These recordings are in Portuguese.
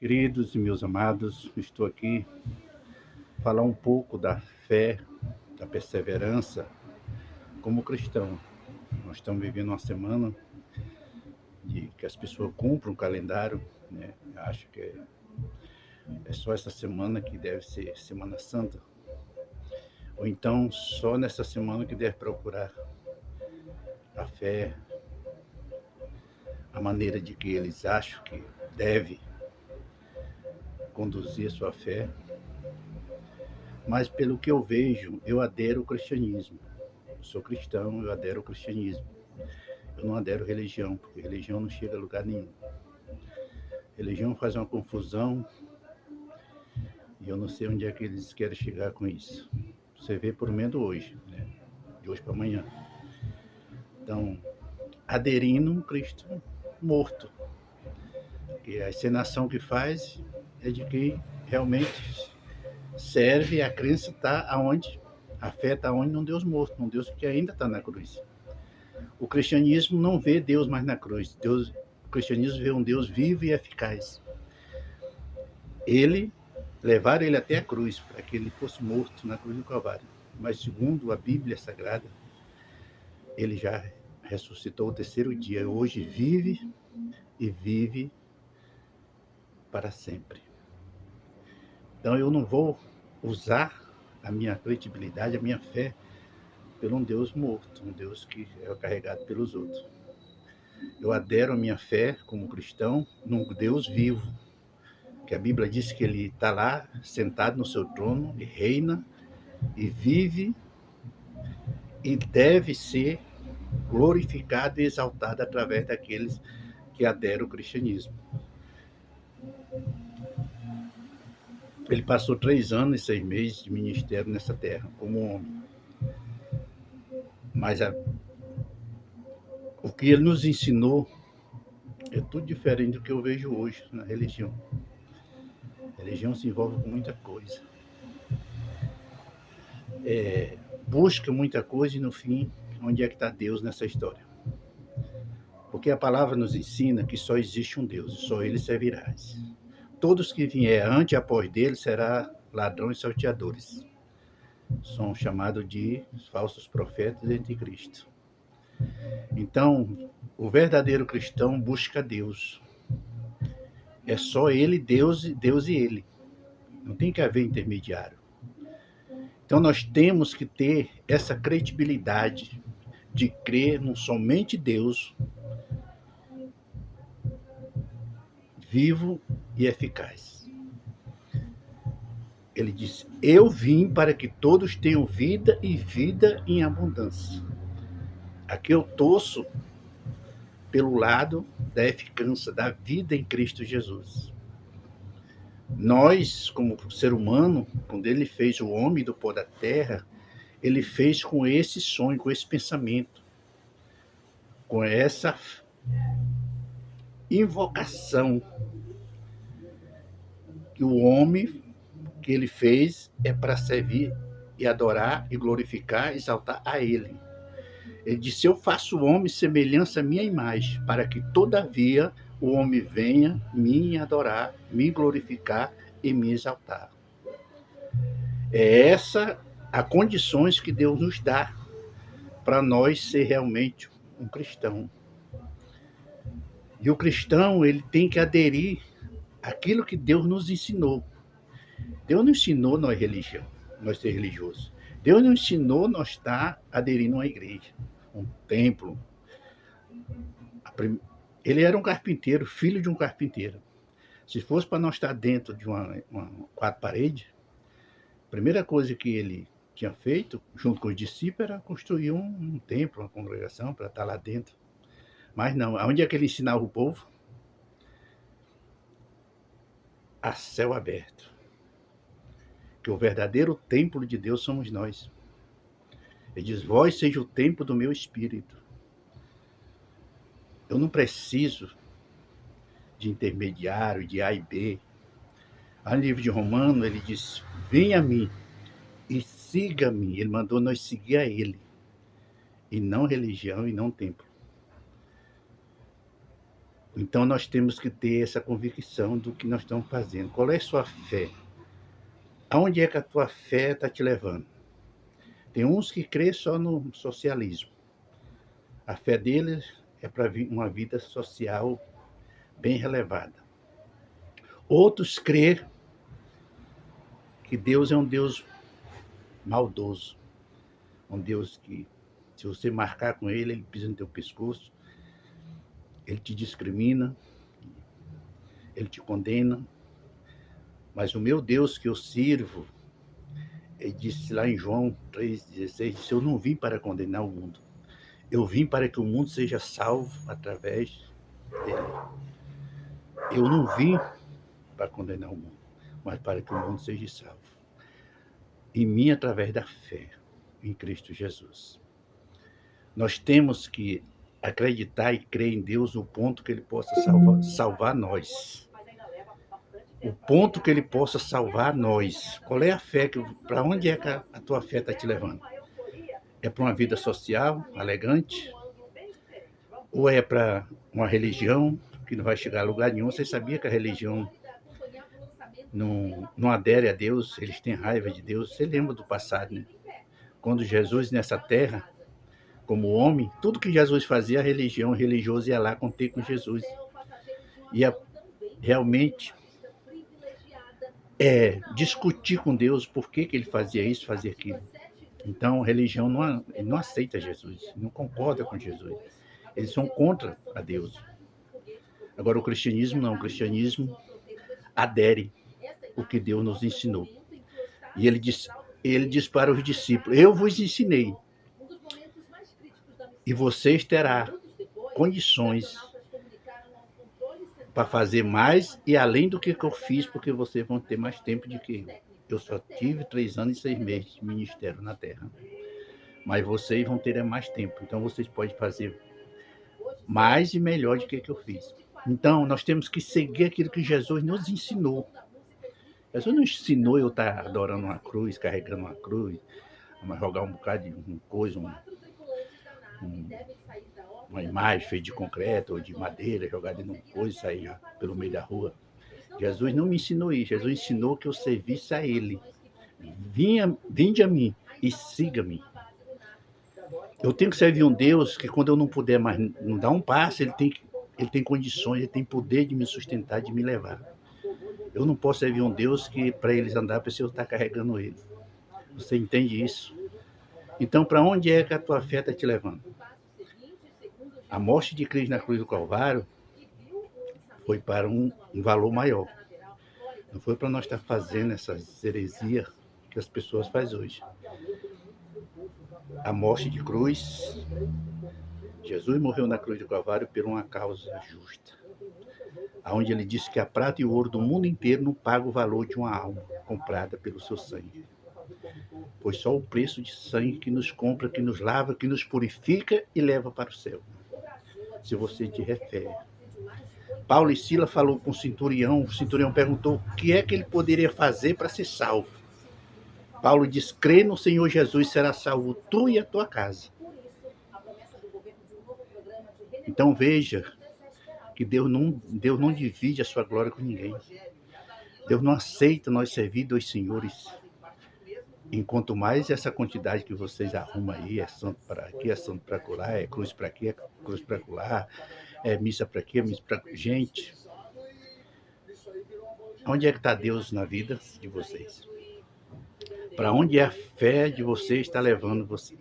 Queridos e meus amados, estou aqui falar um pouco da fé, da perseverança como cristão. Nós estamos vivendo uma semana de que as pessoas cumprem um calendário, né? Acho que é só essa semana que deve ser Semana Santa, ou então só nessa semana que deve procurar a fé, a maneira de que eles acham que deve conduzir sua fé. Mas pelo que eu vejo, eu adero ao cristianismo. Eu sou cristão, eu adero ao cristianismo. Eu não adero religião, porque religião não chega a lugar nenhum. Religião faz uma confusão e eu não sei onde é que eles querem chegar com isso. Você vê por menos hoje, né? De hoje para amanhã. Então, aderindo um Cristo morto. Que a encenação que faz é de que realmente serve, a crença está aonde? A fé está onde? Num Deus morto, num Deus que ainda está na cruz. O cristianismo não vê Deus mais na cruz. O cristianismo vê um Deus vivo e eficaz. Levaram ele até a cruz, para que ele fosse morto na cruz do Calvário. Mas segundo a Bíblia Sagrada, ele já ressuscitou o terceiro dia. Hoje vive e vive para sempre. Então eu não vou usar a minha credibilidade, a minha fé, por um Deus morto, um Deus que é carregado pelos outros. Eu adero a minha fé como cristão num Deus vivo, que a Bíblia diz que ele está lá, sentado no seu trono, e reina, e vive, e deve ser glorificado e exaltado através daqueles que aderam ao cristianismo. Ele passou 3 anos e 6 meses de ministério nessa terra, como homem. Mas o que ele nos ensinou é tudo diferente do que eu vejo hoje na religião. A religião se envolve com muita coisa. Busca muita coisa e no fim, onde é que está Deus nessa história? Porque a palavra nos ensina que só existe um Deus, e só ele servirás. Todos que vier ante e após dele será ladrões e salteadores. São chamados de falsos profetas e anticristo. Então, o verdadeiro cristão busca Deus. É só ele, Deus e ele. Não tem que haver intermediário. Então, nós temos que ter essa credibilidade de crer num somente Deus vivo e eficaz. Ele disse: eu vim para que todos tenham vida e vida em abundância. Aqui eu torço pelo lado da eficácia da vida em Cristo Jesus. Nós, como ser humano, quando ele fez o homem do pó da terra, ele fez com esse sonho, com esse pensamento, com essa invocação que o homem que ele fez é para servir e adorar e glorificar, exaltar a ele. Ele disse: eu faço o homem semelhança à minha imagem, para que todavia o homem venha me adorar, me glorificar e me exaltar. É essa a condições que Deus nos dá para nós ser realmente um cristão. E o cristão, ele tem que aderir àquilo que Deus nos ensinou. Deus não ensinou nós religião, nós ser religiosos. Deus não ensinou nós estar aderindo a uma igreja, um templo. Ele era um carpinteiro, filho de um carpinteiro. Se fosse para nós estar dentro de uma quatro paredes, a primeira coisa que ele tinha feito, junto com os discípulos, era construir um templo, uma congregação, para estar lá dentro. Mas não, onde é que ele ensinava o povo? A céu aberto. Que o verdadeiro templo de Deus somos nós. Ele diz: vós seja o templo do meu espírito. Eu não preciso de intermediário, de A e B. Lá no livro de Romanos, ele diz: venha a mim e siga-me. Ele mandou nós seguir a ele, e não religião e não templo. Então nós temos que ter essa convicção do que nós estamos fazendo. Qual é a sua fé? Aonde é que a tua fé está te levando? Tem uns que crê só no socialismo. A fé deles é para uma vida social bem relevada. Outros crê que Deus é um Deus maldoso, um Deus que, se você marcar com ele pisa no teu pescoço, ele te discrimina, ele te condena. Mas o meu Deus que eu sirvo, ele disse lá em João 3,16, disse, eu não vim para condenar o mundo, eu vim para que o mundo seja salvo através dele. Eu não vim para condenar o mundo, mas para que o mundo seja salvo. Em mim, através da fé em Cristo Jesus. Nós temos que acreditar e crer em Deus no ponto que ele possa salvar nós. O ponto que ele possa salvar nós. Qual é a fé? Para onde é que a tua fé está te levando? É para uma vida social, elegante? Ou é para uma religião que não vai chegar a lugar nenhum? Você sabia que a religião não adere a Deus? Eles têm raiva de Deus. Você lembra do passado, né? Quando Jesus nessa terra, como homem, tudo que Jesus fazia, a religião, o religioso ia lá conter com Jesus. Ia realmente discutir com Deus por que ele fazia isso, fazia aquilo. Então, a religião não aceita Jesus, não concorda com Jesus. Eles são contra a Deus. Agora, o cristianismo não. O cristianismo adere o que Deus nos ensinou. E ele diz para os discípulos, eu vos ensinei, e vocês terão condições para fazer mais e além do que eu fiz, porque vocês vão ter mais tempo do que eu. Eu só tive 3 anos e 6 meses de ministério na Terra. Mas vocês vão ter mais tempo. Então vocês podem fazer mais e melhor do que eu fiz. Então nós temos que seguir aquilo que Jesus nos ensinou. Jesus não ensinou eu estar adorando uma cruz, carregando uma cruz, jogar um bocado de coisa, uma imagem feita de concreto ou de madeira, jogada numa coisa e sair pelo meio da rua. Jesus não me ensinou isso. Jesus ensinou que eu servisse a Ele. Vinde a mim e siga-me. Eu tenho que servir um Deus que quando eu não puder mais não dar um passo, ele tem condições, ele tem poder de me sustentar, de me levar. Eu não posso servir um Deus que para eles andar, precisa estar carregando ele. Você entende isso? Então, para onde é que a tua fé está te levando? A morte de Cristo na cruz do Calvário foi para um valor maior. Não foi para nós estar fazendo essas heresias que as pessoas fazem hoje. A morte de cruz, Jesus morreu na cruz do Calvário por uma causa justa, onde ele disse que a prata e o ouro do mundo inteiro não pagam o valor de uma alma comprada pelo seu sangue. Foi só o preço de sangue que nos compra, que nos lava, que nos purifica e leva para o céu. Se você tiver fé. Paulo e Sila falou com o centurião perguntou o que é que ele poderia fazer para ser salvo. Paulo diz, crê no Senhor Jesus, será salvo tu e a tua casa. Então veja que Deus não divide a sua glória com ninguém. Deus não aceita nós servir 2 senhores. Enquanto mais essa quantidade que vocês arrumam aí, é santo para aqui, é santo para colar, é cruz para aqui, é cruz para colar, é missa para aqui, é missa para... Gente, onde é que está Deus na vida de vocês? Para onde é a fé de vocês está levando você?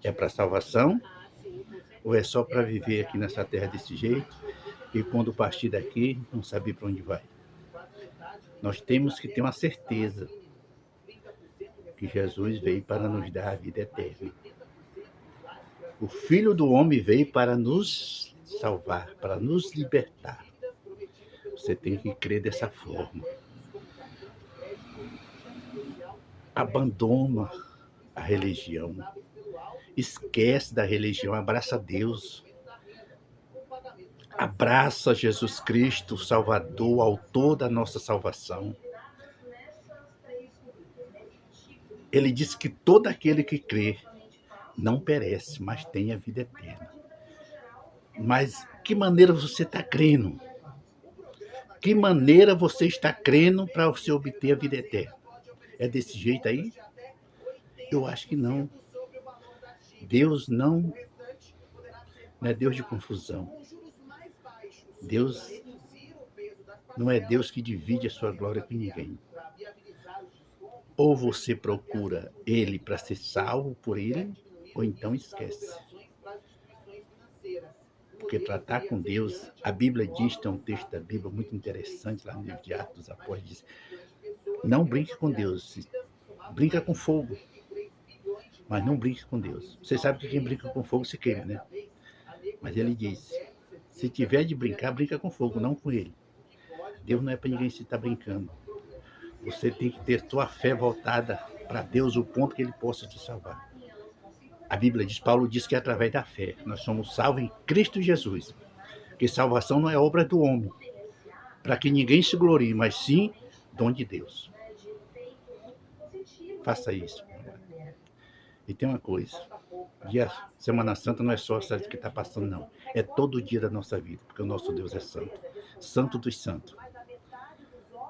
É para salvação? Ou é só para viver aqui nessa terra desse jeito e quando partir daqui não saber para onde vai? Nós temos que ter uma certeza que Jesus veio para nos dar a vida eterna. O Filho do Homem veio para nos salvar, para nos libertar. Você tem que crer dessa forma. Abandona a religião. Esquece da religião, abraça Deus. Abraça Jesus Cristo, Salvador, autor da nossa salvação. Ele diz que todo aquele que crê não perece, mas tem a vida eterna. Mas Que maneira você está crendo? Que maneira você está crendo para você obter a vida eterna? É desse jeito aí? Eu acho que não. Deus não é Deus de confusão. Deus não é Deus que divide a sua glória com ninguém. Ou você procura Ele para ser salvo por Ele, ou então esquece. Porque tratar com Deus, a Bíblia diz, tem um texto da Bíblia muito interessante lá no livro de Atos dos Apóstolos, diz, não brinque com Deus, brinca com fogo, mas não brinque com Deus. Você sabe que quem brinca com fogo se queima, né? Mas ele diz, se tiver de brincar, brinca com fogo, não com ele. Deus não é para ninguém se estar brincando. Você tem que ter sua fé voltada para Deus, o ponto que Ele possa te salvar. A Bíblia diz, Paulo diz que é através da fé. Nós somos salvos em Cristo Jesus. Porque salvação não é obra do homem, para que ninguém se glorie, mas sim dom de Deus. Faça isso. E tem uma coisa, dia Semana Santa não é só essa que está passando, não. É todo dia da nossa vida, porque o nosso Deus é santo. Santo dos santos.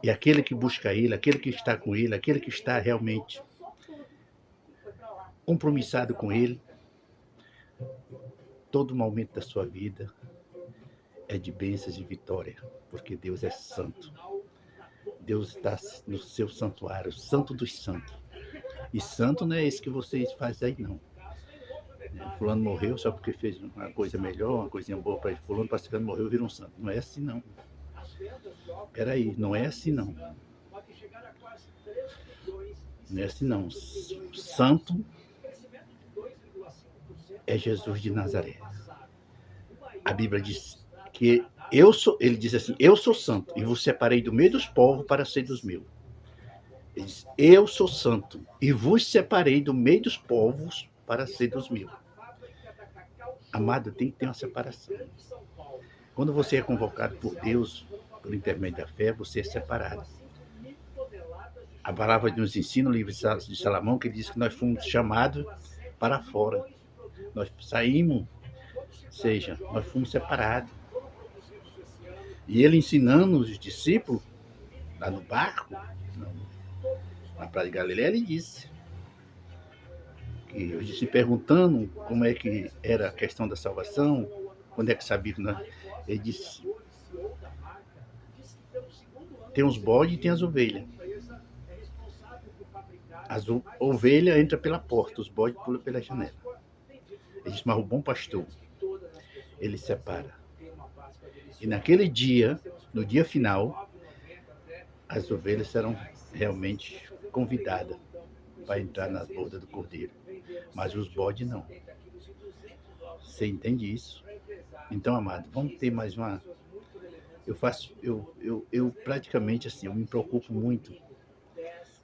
E aquele que busca Ele, aquele que está com Ele, aquele que está realmente compromissado com Ele, todo momento da sua vida é de bênçãos e vitória, porque Deus é santo. Deus está no seu santuário, santo dos santos. E santo não é esse que vocês fazem aí, não. Fulano morreu só porque fez uma coisa melhor, uma coisinha boa para ele. Fulano, para ciclano morreu, vira um santo. Não é assim, não. Peraí, não é assim, não. Não é assim, não. Santo é Jesus de Nazaré. A Bíblia diz que ele diz assim, eu sou santo e vos separei do meio dos povos para ser dos meus. Ele diz, eu sou santo e vos separei do meio dos povos para ser dos meus. Amado, tem que ter uma separação. Quando você é convocado por Deus, por intermédio da fé, você é separado. A palavra nos ensina, no livro de Salomão, que diz que nós fomos chamados para fora. Nós saímos, ou seja, nós fomos separados. E ele ensinando os discípulos, lá no barco, na praia de Galileia, ele disse que os discípulos perguntando como é que era a questão da salvação, quando é que sabia que nós... Ele disse, tem os bodes e tem as ovelhas. As ovelhas entram pela porta, os bodes pulam pela janela. Ele disse, mas o bom pastor, ele separa. E naquele dia, no dia final, as ovelhas serão realmente convidadas para entrar nas bordas do cordeiro. Mas os bodes não. Você entende isso? Então, amado, vamos ter mais uma... Eu praticamente assim, eu me preocupo muito,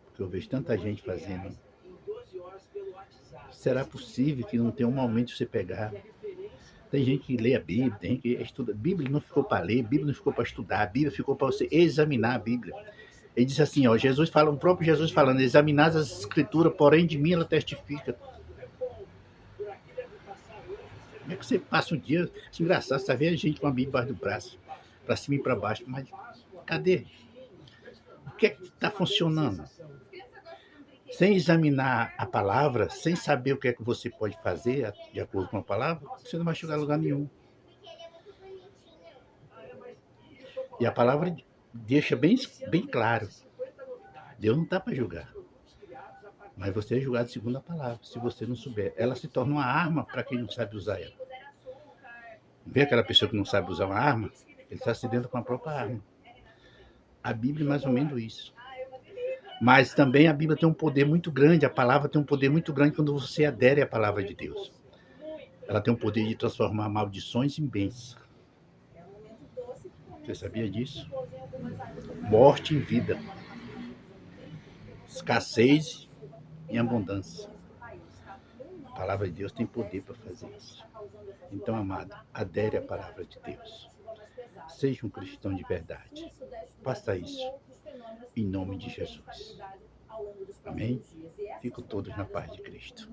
porque eu vejo tanta gente fazendo. Será possível que não tenha um momento de você pegar? Tem gente que lê a Bíblia, tem gente que estuda. A Bíblia não ficou para ler, a Bíblia não ficou para estudar, a Bíblia ficou para você examinar a Bíblia. Ele diz assim, ó, Jesus fala, o próprio Jesus falando, examinai as escrituras, porém de mim ela testifica. Como é que você passa o dia? Isso é engraçado, você vê a gente com a Bíblia embaixo do braço, para cima e para baixo, mas cadê? O que é que está funcionando? Sem examinar a palavra, sem saber o que é que você pode fazer de acordo com a palavra, você não vai chegar a lugar nenhum. E a palavra deixa bem claro. Deus não está para julgar. Mas você é julgado segundo a palavra, se você não souber. Ela se torna uma arma para quem não sabe usar ela. Vê aquela pessoa que não sabe usar uma arma? Ele está se dentro com a própria arma. A Bíblia é mais ou menos isso. Mas também a Bíblia tem um poder muito grande, a palavra tem um poder muito grande quando você adere à palavra de Deus. Ela tem o poder de transformar maldições em bênçãos. Você sabia disso? Morte em vida. Escassez em abundância. A palavra de Deus tem poder para fazer isso. Então, amado, adere à palavra de Deus. Seja um cristão de verdade. Faça isso. Em nome de Jesus. Amém? Fico todos na paz de Cristo.